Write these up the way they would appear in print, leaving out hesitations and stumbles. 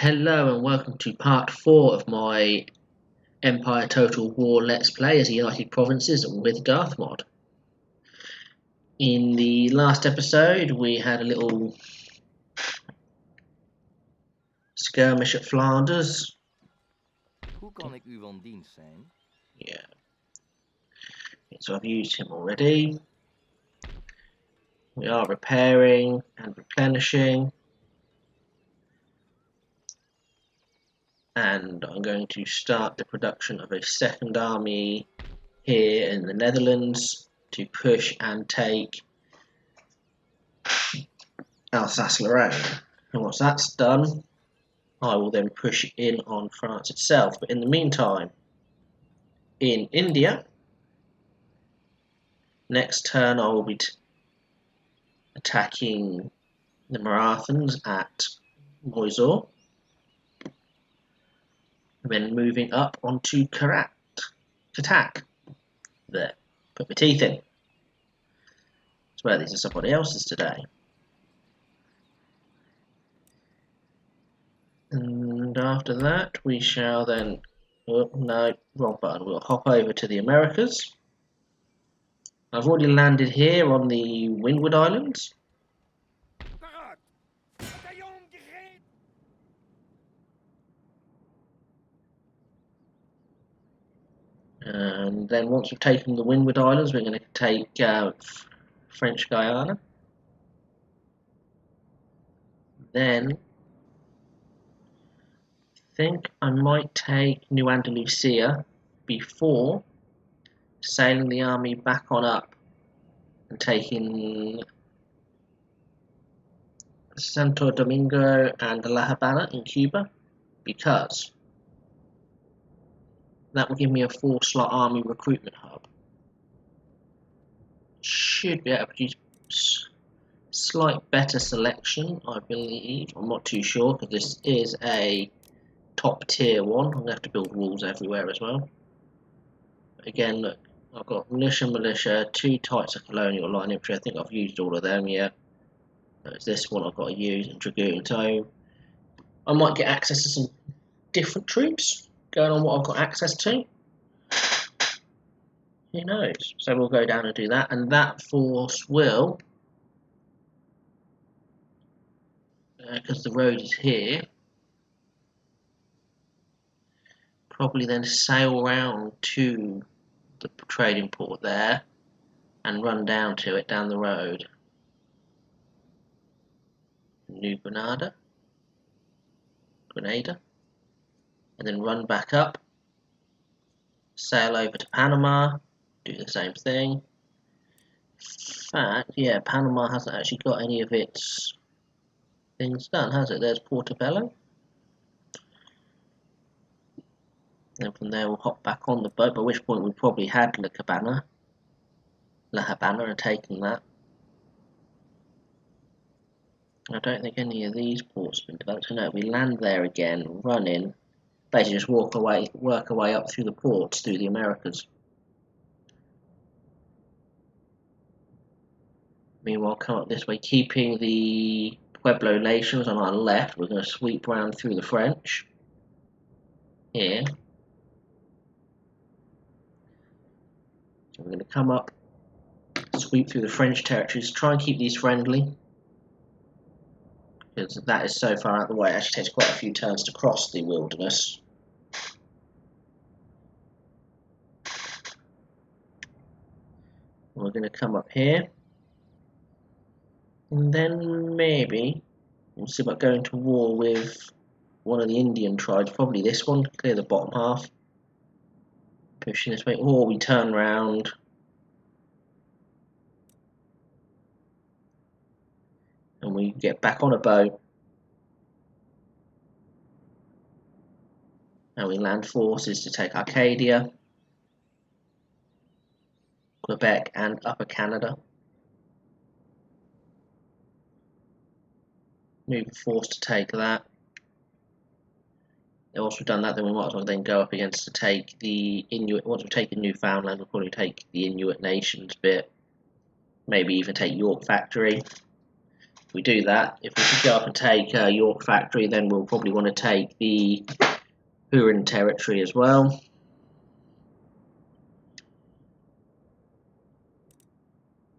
Hello and welcome to part 4 of my Empire Total War Let's Play as United Provinces with DarthMod. In the last episode we had a little skirmish at Flanders. Hoe kan ik u van dienst zijn? Yeah. So I've used him already. We are repairing and replenishing. And I'm going to start the production of a second army here in the Netherlands to push and take Alsace-Lorraine. And once that's done, I will then push in on France itself. But in the meantime, in India, next turn I will be attacking the Marathans at Mysore, and then moving up onto Katak. There, put my teeth in. Swear these are somebody else's today. And after that, we shall then. Oh, no, wrong button. We'll hop over to the Americas. I've already landed here on the Windward Islands. And then once we've taken the Windward Islands, we're going to take French Guiana. Then I think I might take New Andalusia before sailing the army back on up and taking Santo Domingo and La Habana in Cuba, because that will give me a 4-slot army recruitment hub. Should be able to produce slight better selection, I believe. I'm not too sure because this is a top tier one. I'm going to have to build walls everywhere as well. But again, look, I've got militia, 2 types of colonial line infantry. I think I've used all of them yet. It's this one I've got to use, and dragoon. So I might get access to some different troops going on what I've got access to. Who knows? So we'll go down and do that, and that force will, because the road is here, probably then sail round to the trading port there and run down to it down the road. New Granada, and then run back up, sail over to Panama, do the same thing. In fact, yeah, Panama hasn't actually got any of its things done, has it? There's Portobello. Then from there we'll hop back on the boat, by which point we probably had La Habana and taken that. I don't think any of these ports have been developed, so no, we land there again, run in, basically just work our way up through the ports, through the Americas. Meanwhile, come up this way, keeping the Pueblo nations on our left. We're going to sweep round through the French here. So we're going to come up, sweep through the French territories, try and keep these friendly, because that is so far out of the way. It actually takes quite a few turns to cross the wilderness. We're going to come up here, and then maybe we'll see about going to war with one of the Indian tribes, probably this one, to clear the bottom half. Pushing this way, or we turn round and we get back on a boat and we land forces to take Arcadia, Quebec and Upper Canada. Move a force to take that. Once we've done that, then we might as well then go up against to take the Inuit. Once we've taken Newfoundland, we'll probably take the Inuit nations bit. Maybe even take York Factory. If we do that, if we could go up and take York Factory, then we'll probably want to take the Huron territory as well.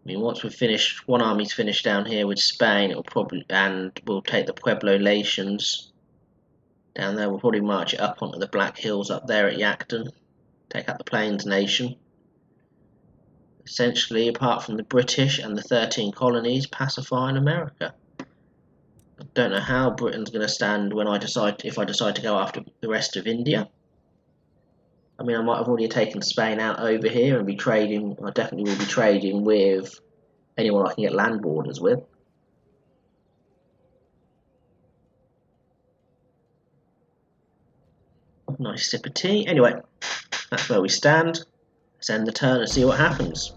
I mean, once we've finished, one army's finished down here with Spain, it'll probably, and we'll take the Pueblo nations down there. We'll probably march it up onto the Black Hills up there at Yankton, take out the Plains nation. Essentially, apart from the British and the 13 colonies, pacifying America. I don't know how Britain's going to stand when if I decide to go after the rest of India. I mean, I might have already taken Spain out over here and be trading. I definitely will be trading with anyone I can get land borders with. Nice sip of tea. Anyway, that's where we stand. Let's end the turn and see what happens.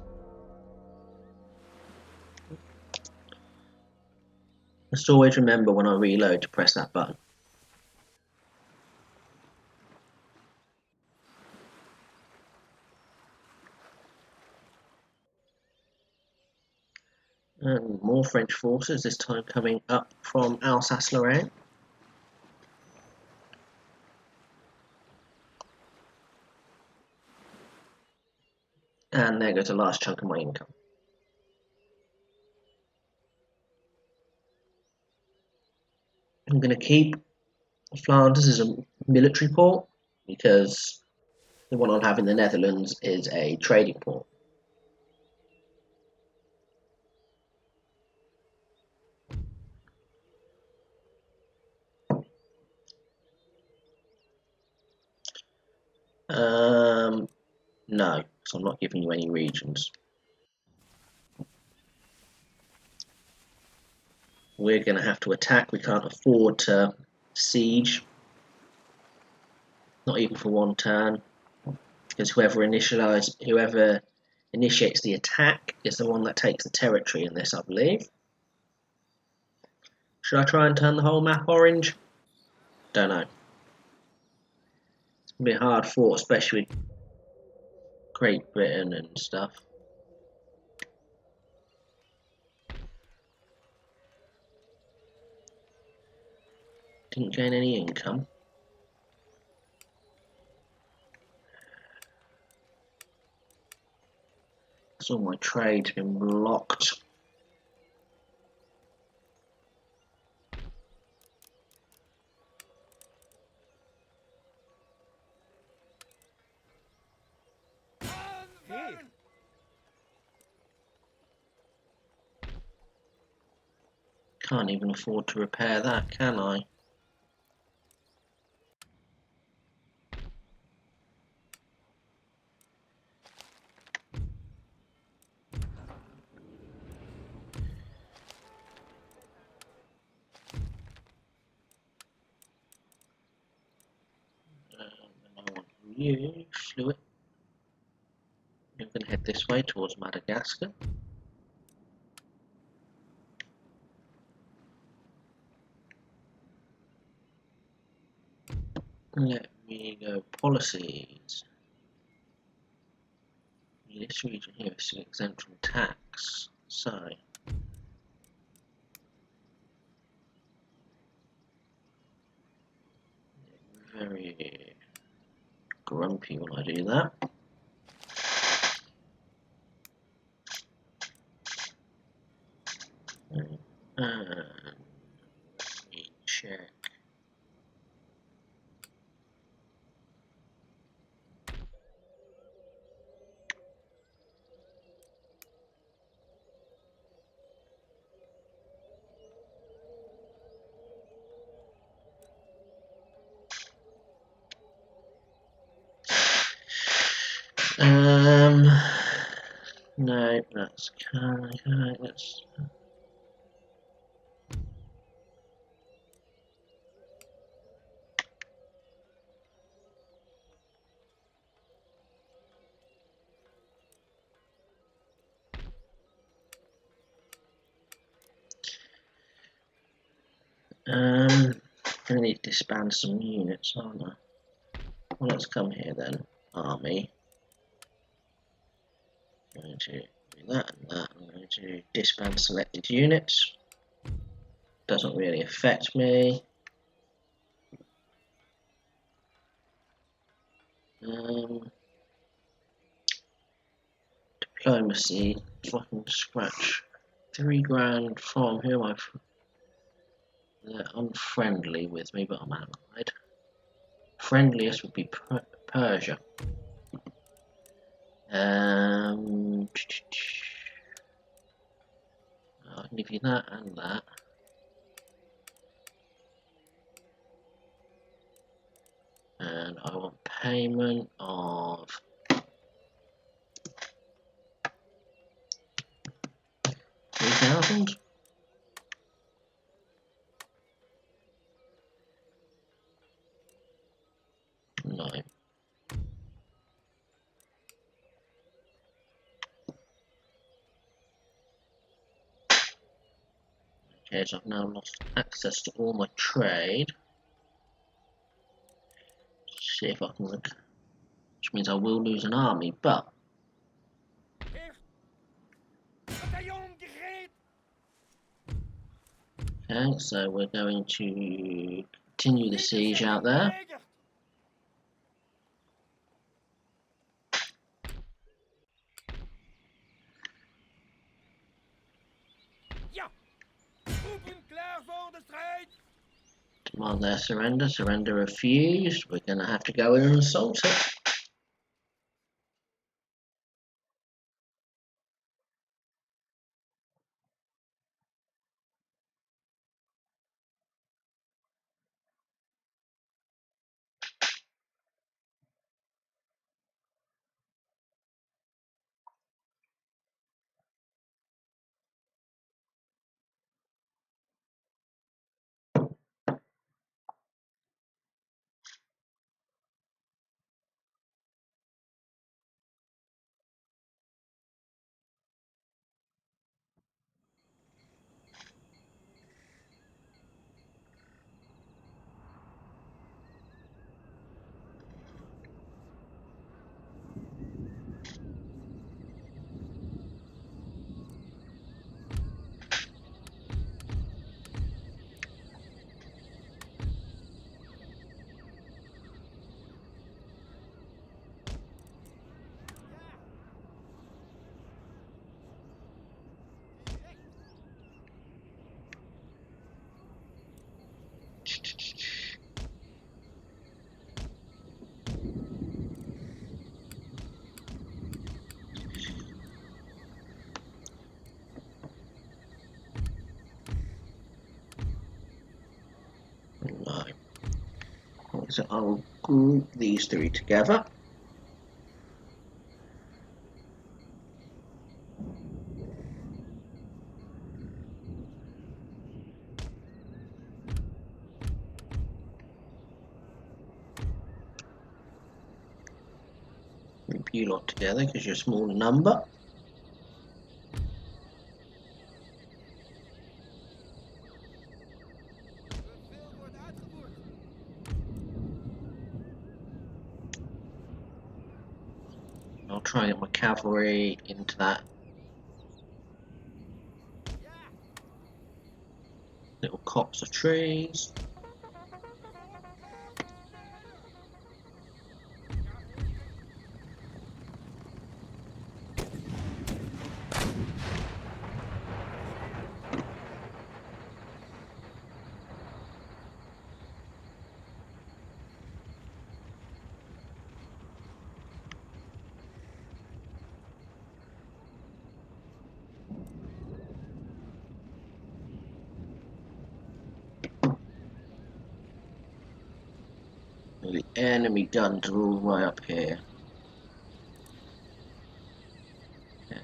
Just always remember when I reload to press that button. And more French forces, this time coming up from Alsace-Lorraine. And there goes the last chunk of my income. I'm going to keep Flanders as a military port because the one I have in the Netherlands is a trading port. No, because I'm not giving you any regions. We're going to have to attack. We can't afford to siege. Not even for one turn. Because whoever initiates the attack is the one that takes the territory in this, I believe. Should I try and turn the whole map orange? Don't know. It's going to be a hard fought, especially with Great Britain and stuff. Didn't gain any income. So my trade's been blocked. Can't even afford to repair that, can I? I want you, fluid. You're going to head this way towards Madagascar. Let me go policies. This region here is exempt from tax. So very grumpy when I do that. And let me check. No, that's okay. Let's. Gonna need to disband some units, aren't I? Well, let's come here then, army. I'm going to do that and that. I'm going to disband selected units. doesn't really affect me. Diplomacy, if I can scratch 3 grand from who am I? They're unfriendly with me, but I'm allied. Friendliest would be Persia. I'll give you that and that. And I want payment of 3,000. No. Okay, so I've now lost access to all my trade. See if I can look, which means I will lose an army, but okay, so we're going to continue the siege out there. Demand their surrender. Surrender refused. We're going to have to go in and assault it. No. So I will group these 3 together. Group you lot together because you're a smaller number. I'll try and get my cavalry into that little copse of trees. The enemy guns are all right up here. Okay.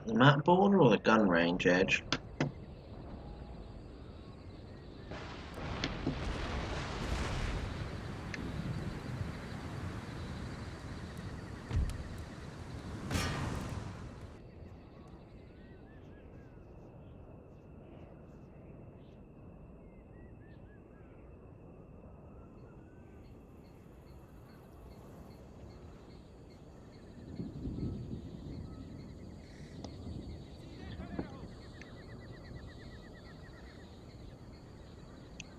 The map border or the gun range edge?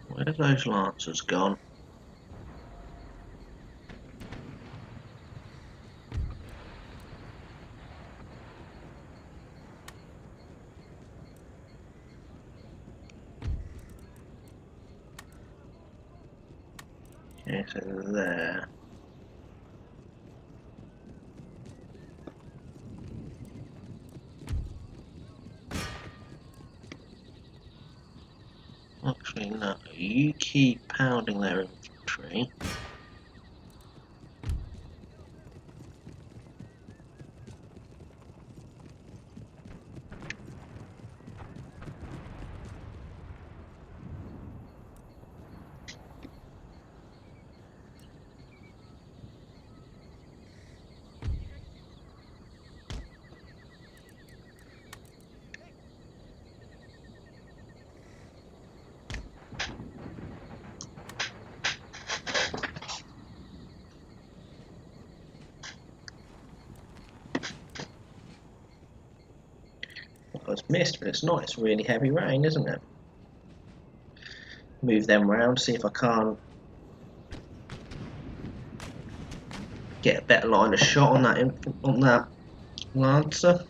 Where have those lancers gone? Okay, so there. Actually, no. You keep pounding their infantry. Well, it's missed, but it's not. It's really heavy rain, isn't it? Move them round, see if I can't get a better line of shot on that lancer.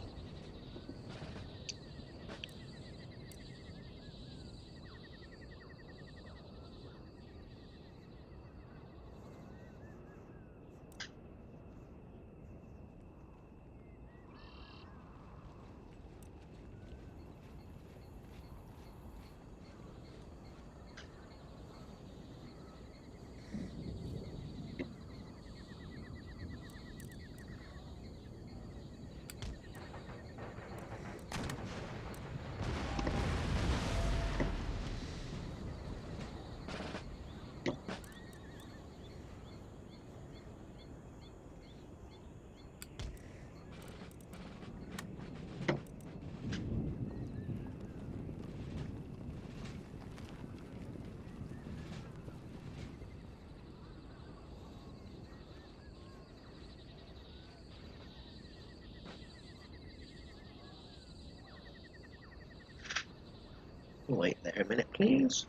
Wait there a minute, please.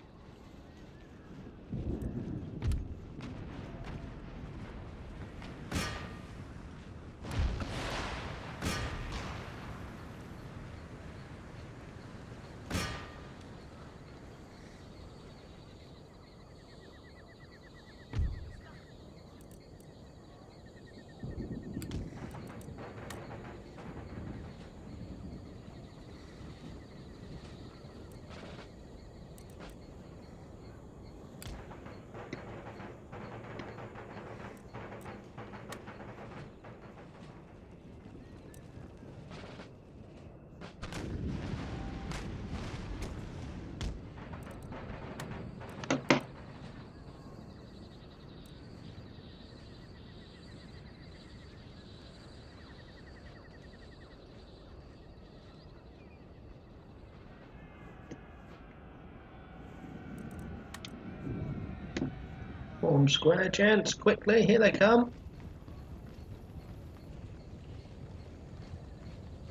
Form square, gents, quickly, here they come.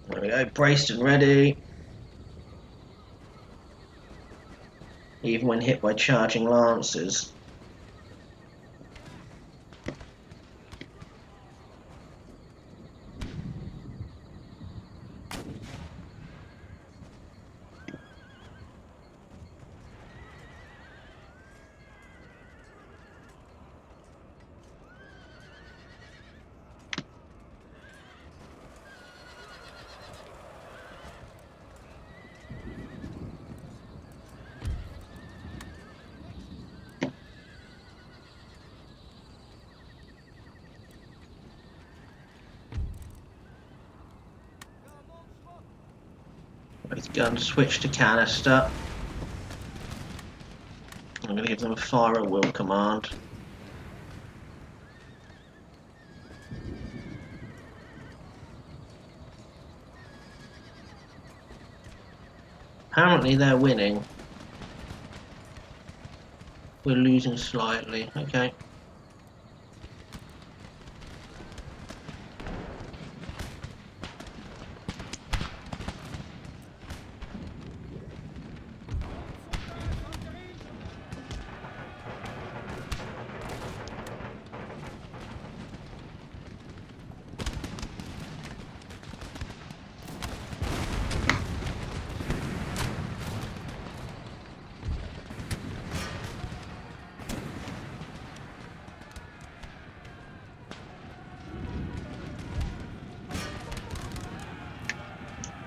There we go, braced and ready. Even when hit by charging lancers. Both guns switch to canister. I'm going to give them a fire at will command. Apparently they're winning. We're losing slightly. Okay.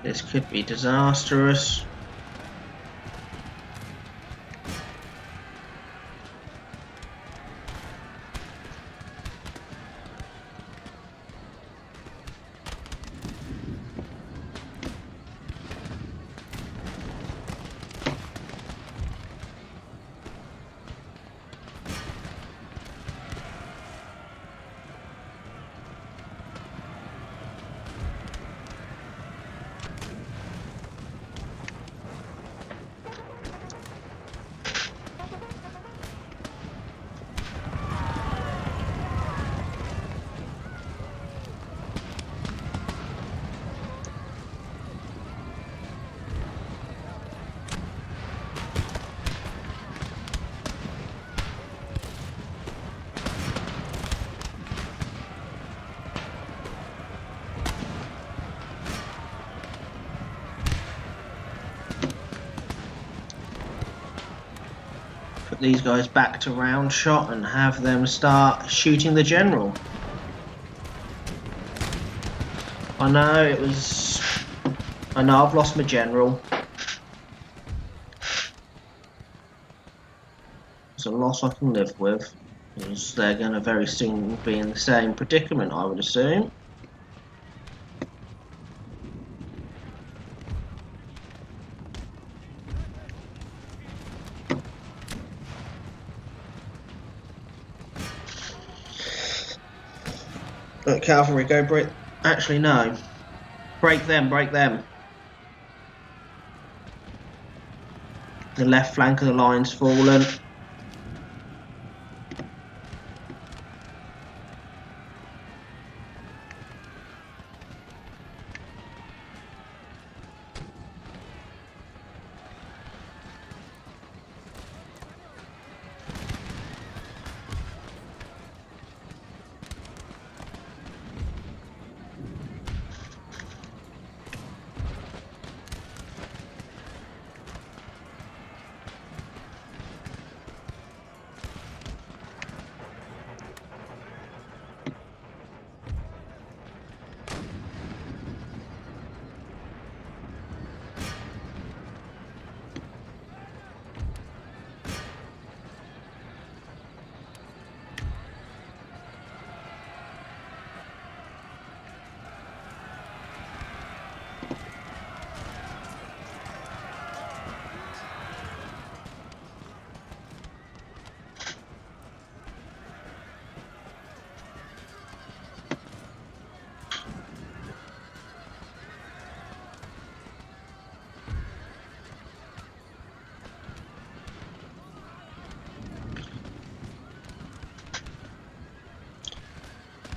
This could be disastrous. Put these guys back to round shot and have them start shooting the general. I know it was... I know I've lost my general. It's a loss I can live with, because they're going to very soon be in the same predicament, I would assume. Look, cavalry, go break... Actually, no. Break them, break them. The left flank of the line's fallen.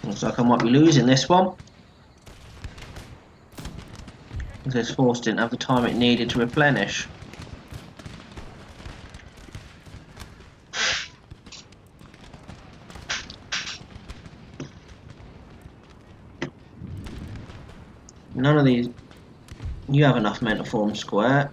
Looks like I might be losing this one. This force didn't have the time it needed to replenish. None of these... You have enough men to form square.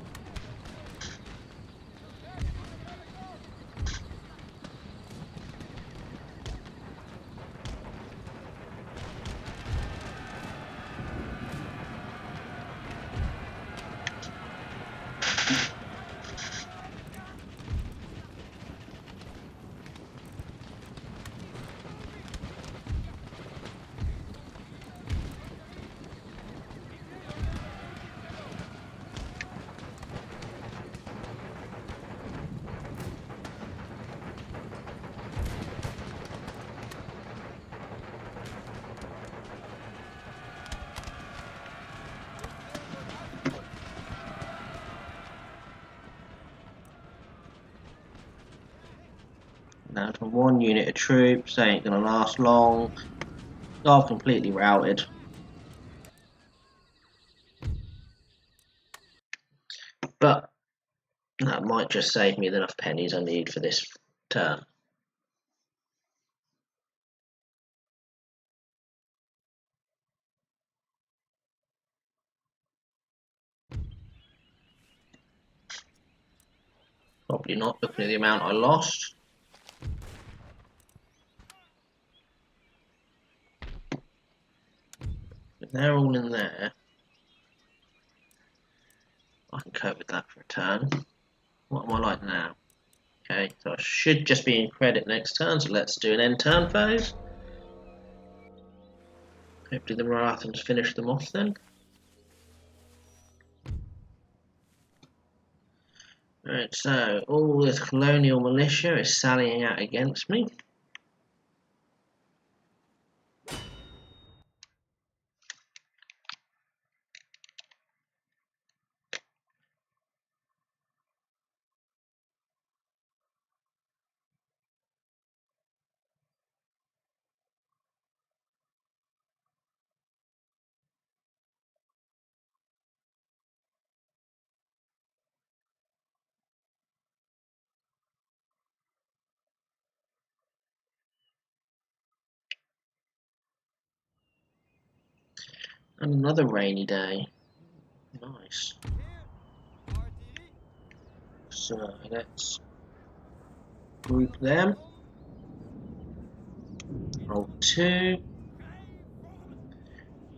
Down to one unit of troops. They ain't gonna last long. I've completely routed. But that might just save me enough pennies I need for this turn. Probably not, looking at the amount I lost. If they're all in there, I can cope with that for a turn. What am I like now? Okay, so I should just be in credit next turn, so let's do an end turn phase. Hopefully the Marathons finish them off then. Right, so all this colonial militia is sallying out against me. And another rainy day. Nice. So let's group them. Roll 2.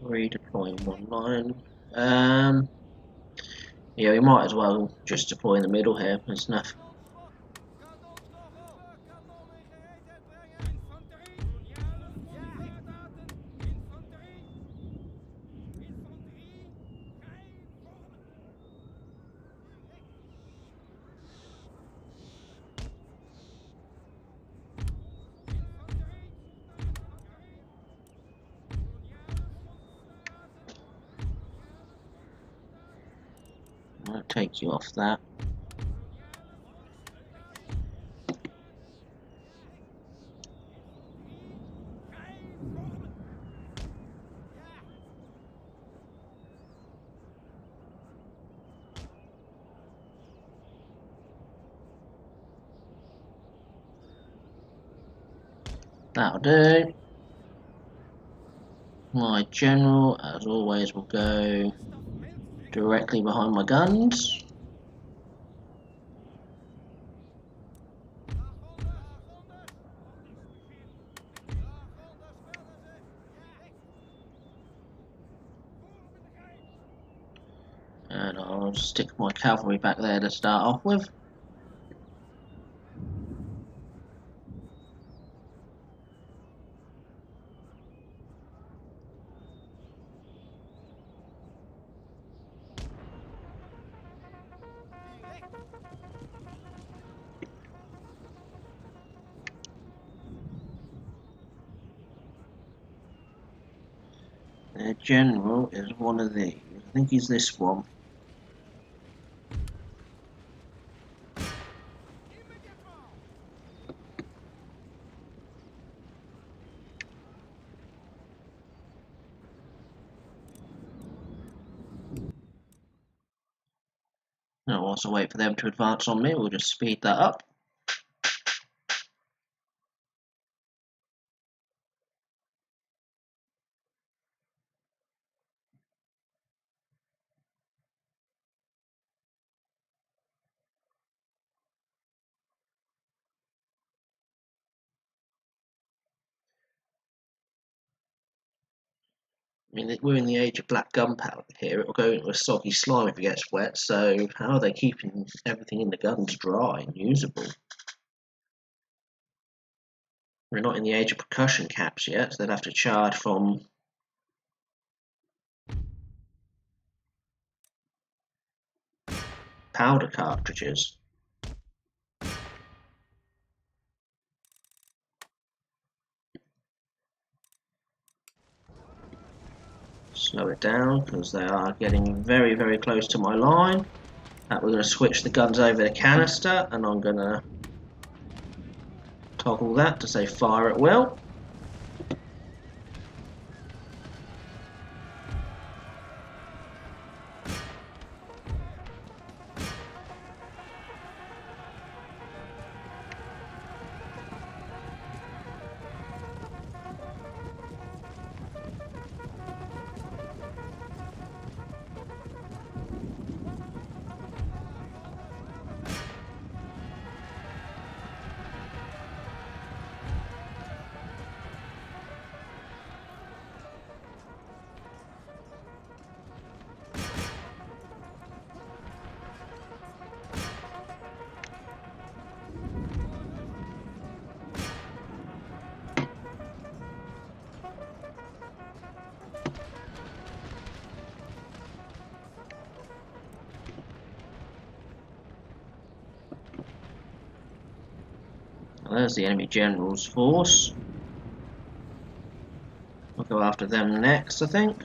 Redeploying one line. Yeah, we might as well just deploy in the middle here. There's enough. I'll take you off that. That'll do. My general, as always, will go directly behind my guns. And I'll stick my cavalry back there to start off with. Their general is one of these. I think he's this one. I'll also wait for them to advance on me. We'll just speed that up. I mean, we're in the age of black gunpowder here. It'll go into a soggy slime if it gets wet, so how are they keeping everything in the guns dry and usable? We're not in the age of percussion caps yet, so they'd have to charge from powder cartridges. Slow it down because they are getting very, very close to my line. We're going to switch the guns over to canister, and I'm going to Toggle that to say fire at will. There's the enemy general's force. We'll go after them next, I think.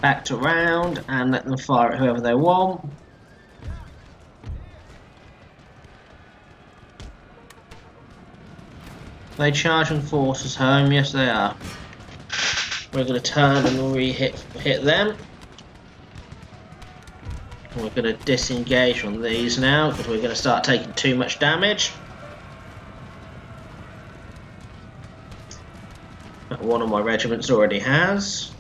Backed around and let them fire at whoever they want. They charge and force us home, yes they are. We're going to turn and hit them. And we're going to disengage from these now because we're going to start taking too much damage. One of my regiments already has.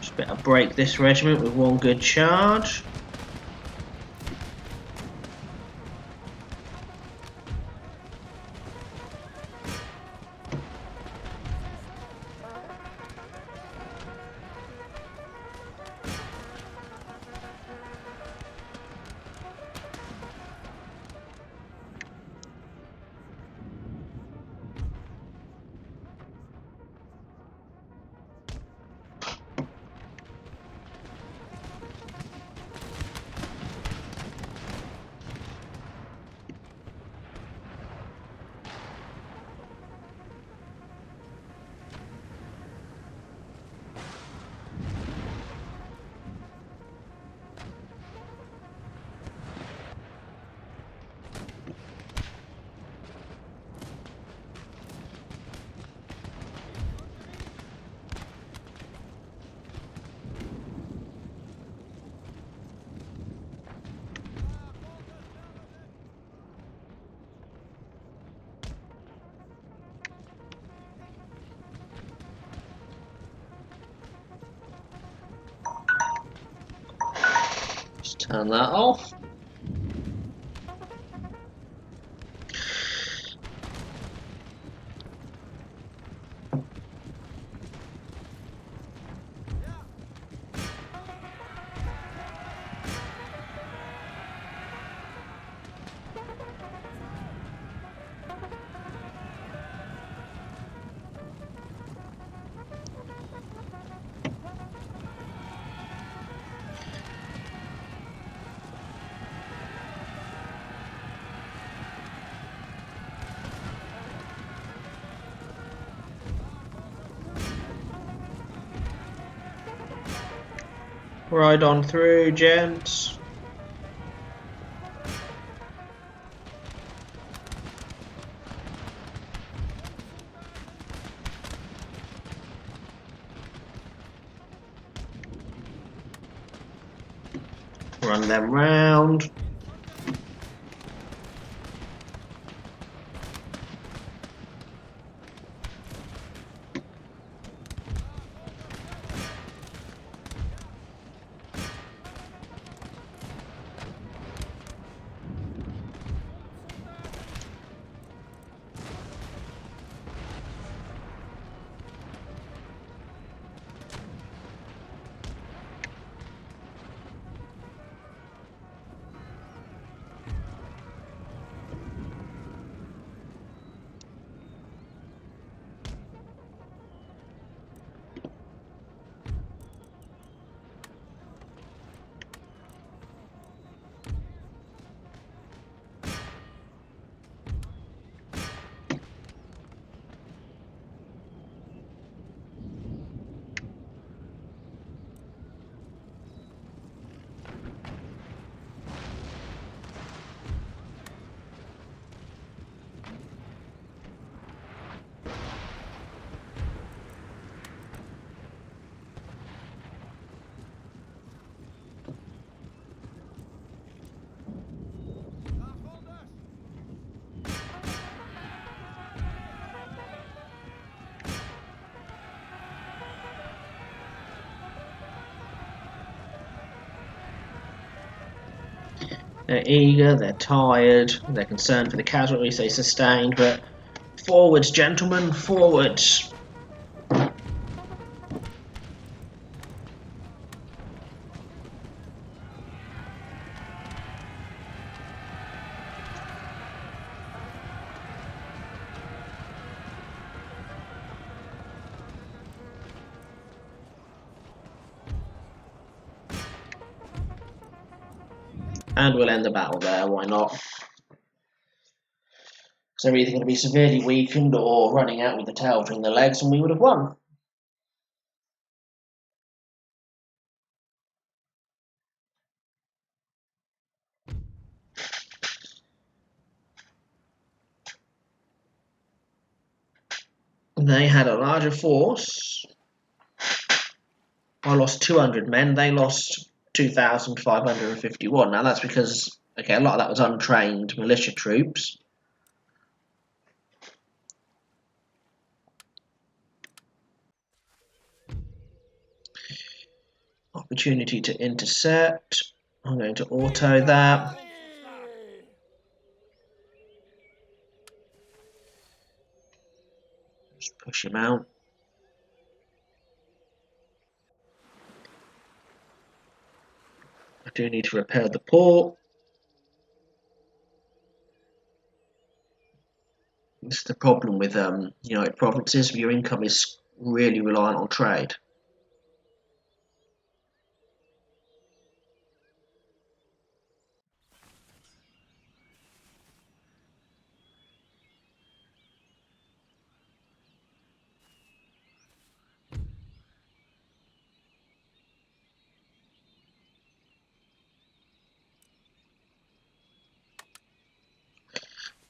Just better break this regiment with one good charge. Just turn that off. Ride on through, gents. Run them round. They're eager, they're tired, they're concerned for the casualties they sustained, but forwards, gentlemen, forwards. And we'll end the battle there, why not? Because they're either going to be severely weakened or running out with the tail between their legs, and we would have won. They had a larger force. I lost 200 men, they lost 2,551. Now that's because, okay, a lot of that was untrained militia troops. Opportunity to intercept. I'm going to auto that. Just push him out. I do need to repair the port. This is the problem with United Provinces. Your income is really reliant on trade.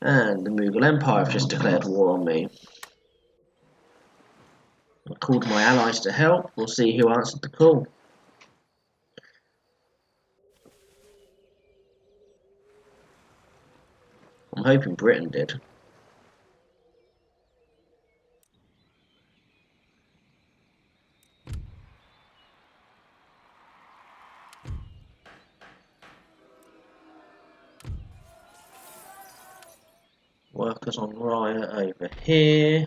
And the Mughal Empire have just declared war on me. I called my allies to help. We'll see who answered the call. I'm hoping Britain did. Workers on riot over here.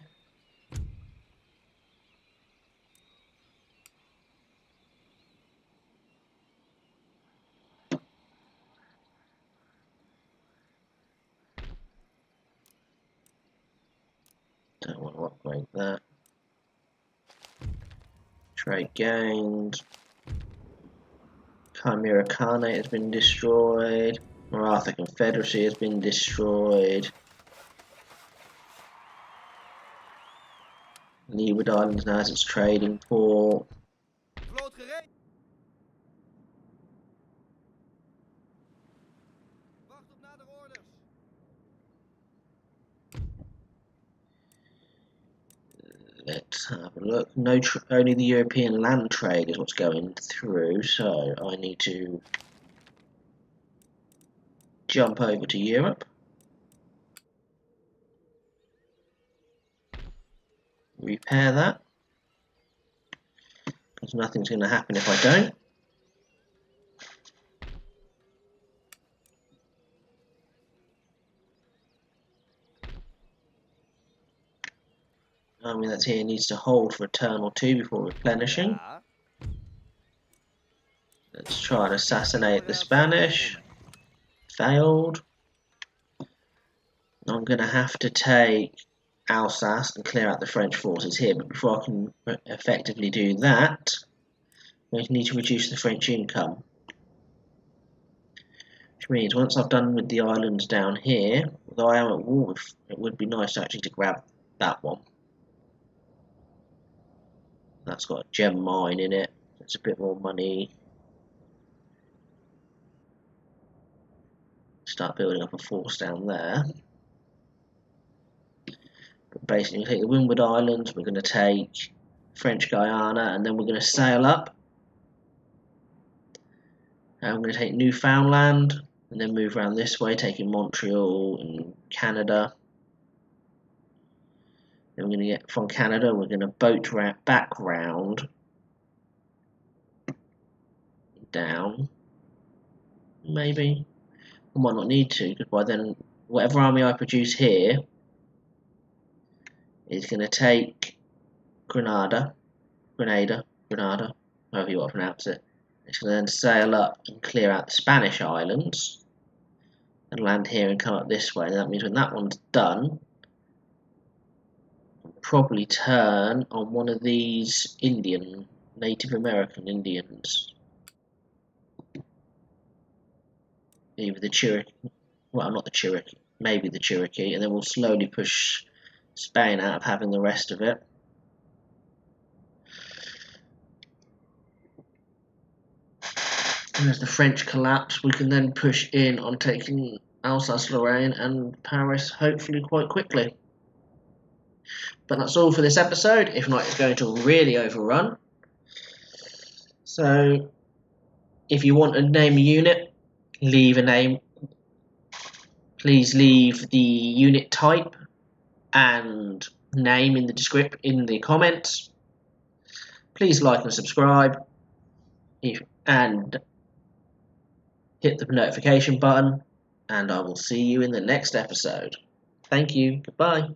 Don't want to upgrade that. Trade gained. Chimera Khanate has been destroyed. Maratha Confederacy has been destroyed. Leeward Islands now has its trading port. Let's have a look. No, only the European land trade is what's going through, so I need to jump over to Europe. Repair that, because nothing's going to happen if I don't. Army that's here needs to hold for a turn or two before replenishing. Ja. Let's try and assassinate the Spanish. Failed. I'm going to have to take Alsace and clear out the French forces here, but before I can effectively do that, I need to reduce the French income. Which means once I've done with the islands down here, although I am at war with, it would be nice actually to grab that one. That's got a gem mine in it. It's a bit more money. Start building up a force down there. But basically, we take the Windward Islands, we're going to take French Guiana, and then we're going to sail up. And I'm going to take Newfoundland, and then move around this way, taking Montreal and Canada. Then we're going to get from Canada, we're going to boat back round down. Maybe. I might not need to, because by then, whatever army I produce here is going to take Grenada, however you want to pronounce it. It's going to then sail up and clear out the Spanish islands and land here and come up this way. And that means when that one's done, I'll probably turn on one of these Native American Indians. Either the Cherokee, well, not the Cherokee, maybe the Cherokee, and then we'll slowly push Spain out of having the rest of it. And as the French collapse, we can then push in on taking Alsace-Lorraine and Paris, hopefully quite quickly. But that's all for this episode. If not, it's going to really overrun. So, if you want to name a unit, leave a name. Please leave the unit type and name in the comments. Please like and subscribe, and hit the notification button, and I will see you in the next episode. Thank you. Goodbye.